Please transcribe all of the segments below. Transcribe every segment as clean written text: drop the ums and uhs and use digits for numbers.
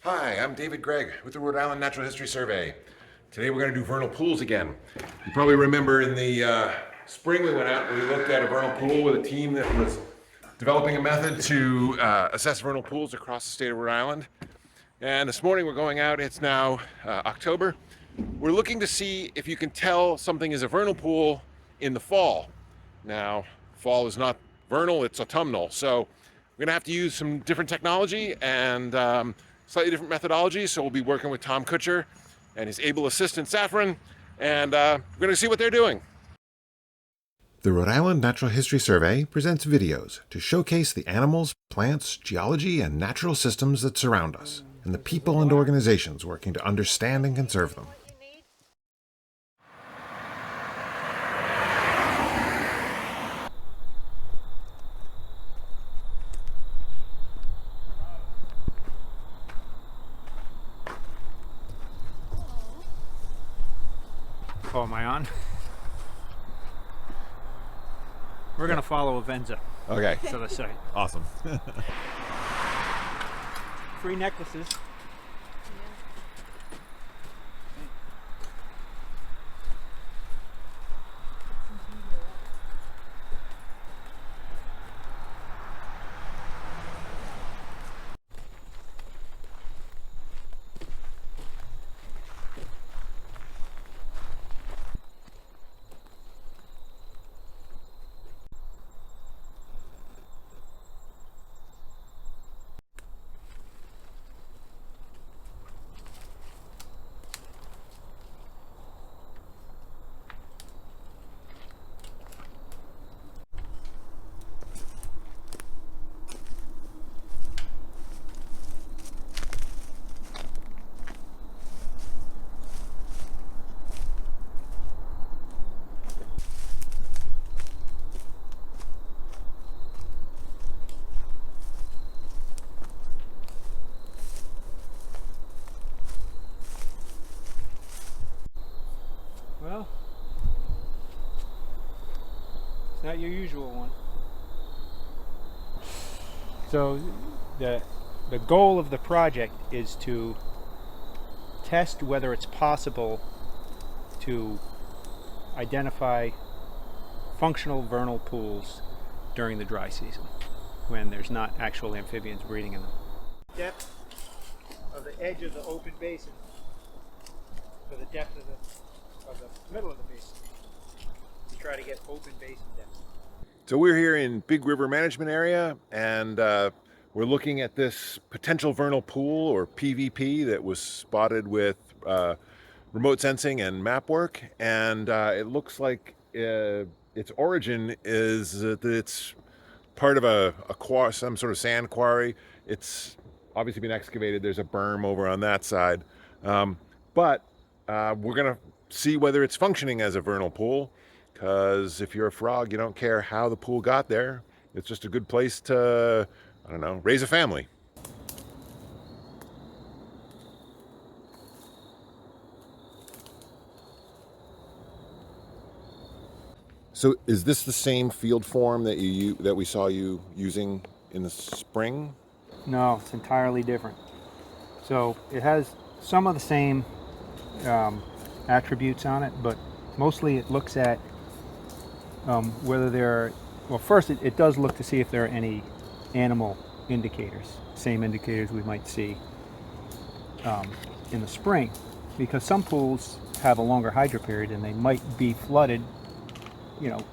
Hi, I'm David Gregg with the Rhode Island Natural History Survey. Today we're going to do vernal pools again. You probably remember in the spring we went out and we looked at a vernal pool with a team that was developing a method to assess vernal pools across the state of Rhode Island. And this morning we're going out, it's now October. We're looking to see if you can tell something is a vernal pool in the fall. Now, fall is not vernal, it's autumnal. So we're going to have to use some different technology and slightly different methodology. So we'll be working with Tom Kutcher and his able assistant Saffron, and we're going to see what they're doing. The Rhode Island Natural History Survey presents videos to showcase the animals, plants, geology, and natural systems that surround us, and the people and organizations working to understand and conserve them. Oh, am I on? We're gonna follow Avenza Okay, to the site. awesome. Free necklaces. Well, it's not your usual one. So the goal of the project is to test whether it's possible to identify functional vernal pools during the dry season when there's not actual amphibians breeding in them. Depth of the edge of the open basin for the depth of the middle of the basin to try to get open basin depth. So we're here in Big River Management Area, and we're looking at this potential vernal pool, or PVP, that was spotted with remote sensing and map work. And it looks like its origin is that it's part of some sort of sand quarry. It's obviously been excavated. There's a berm over on that side. But we're going to see whether it's functioning as a vernal pool, because if you're a frog, you don't care how the pool got there. It's just a good place to, I don't know, raise a family. So is this the same field form that we saw you using in the spring? No, it's entirely different. So it has some of the same attributes on it, but mostly it looks at whether there are, well, first it does look to see if there are any animal indicators, same indicators we might see in the spring, because some pools have a longer hydro period and they might be flooded,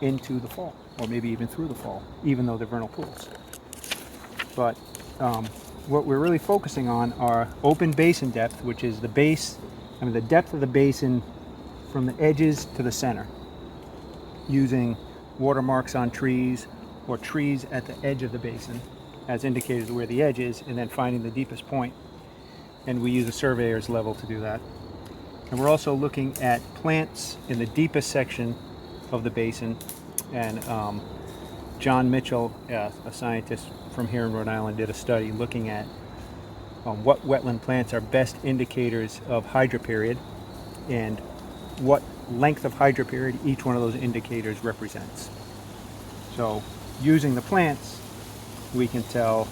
into the fall, or maybe even through the fall, even though they're vernal pools. But what we're really focusing on are open basin depth, which is the depth of the basin from the edges to the center, using watermarks on trees or trees at the edge of the basin as indicators of where the edge is, and then finding the deepest point. And we use a surveyor's level to do that. And we're also looking at plants in the deepest section of the basin. And John Mitchell, a scientist from here in Rhode Island, did a study looking at what wetland plants are best indicators of hydro period and what length of hydro period each one of those indicators represents. So using the plants, we can tell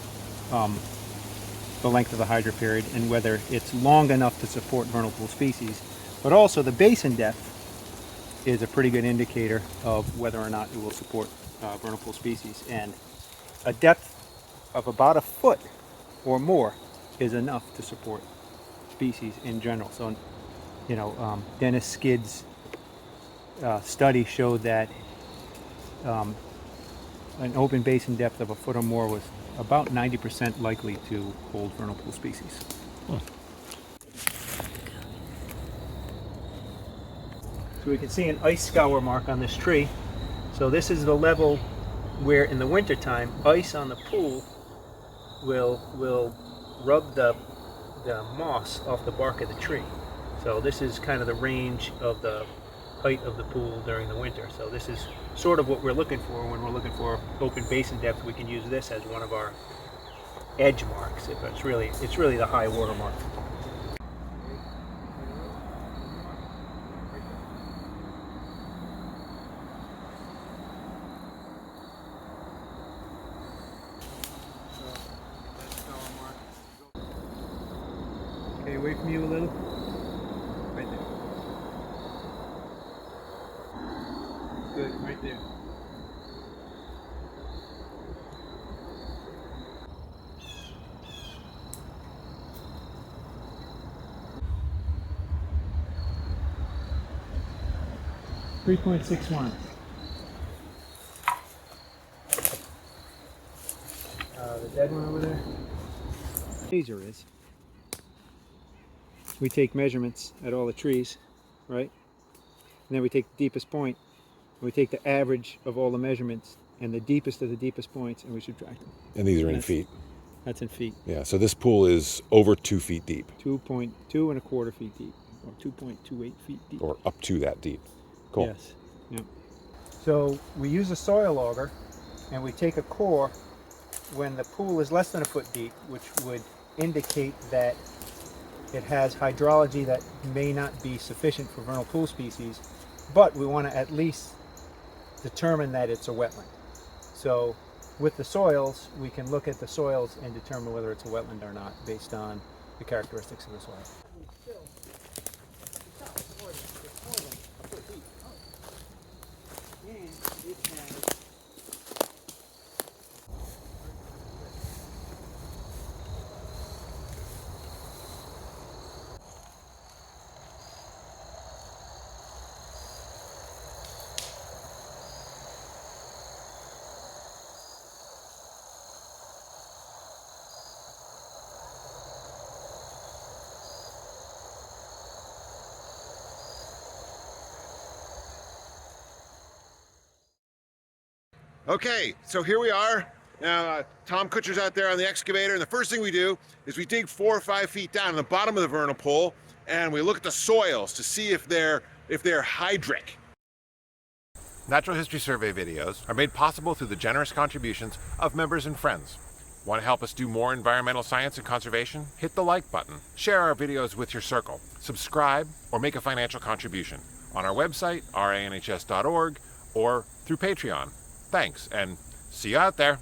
the length of the hydro period and whether it's long enough to support vernal pool species. But also the basin depth is a pretty good indicator of whether or not it will support vernal pool species. And a depth of about a foot or more is enough to support species in general. So, you know, Dennis Skid's study showed that an open basin depth of a foot or more was about 90% likely to hold vernal pool species. So we can see an ice scour mark on this tree. So this is the level where in the wintertime ice on the pool will rub the moss off the bark of the tree. So this is kind of the range of the height of the pool during the winter. So this is sort of what we're looking for when we're looking for open basin depth. We can use this as one of our edge marks. But it's really the high water mark. Okay, away from you a little. Right there. Good, right there. .61. The dead one over there. Laser is. We take measurements at all the trees, right? And then we take the deepest point, and we take the average of all the measurements and the deepest of the deepest points, and we subtract them. And these are in feet. That's in feet. Yeah, so this pool is over 2 feet deep. 2.2¼ feet deep, or 2.28 feet deep. Or up to that deep. Cool. Yes. Yeah. So we use a soil auger, and we take a core when the pool is less than a foot deep, which would indicate that it has hydrology that may not be sufficient for vernal pool species, but we want to at least determine that it's a wetland. So with the soils, we can look at the soils and determine whether it's a wetland or not based on the characteristics of the soil. Okay, so here we are. Now, Tom Kutcher's out there on the excavator, and the first thing we do is we dig 4 or 5 feet down in the bottom of the vernal pool, and we look at the soils to see if they're hydric. Natural History Survey videos are made possible through the generous contributions of members and friends. Want to help us do more environmental science and conservation? Hit the like button, share our videos with your circle, subscribe, or make a financial contribution on our website, ranhs.org, or through Patreon. Thanks, and see you out there.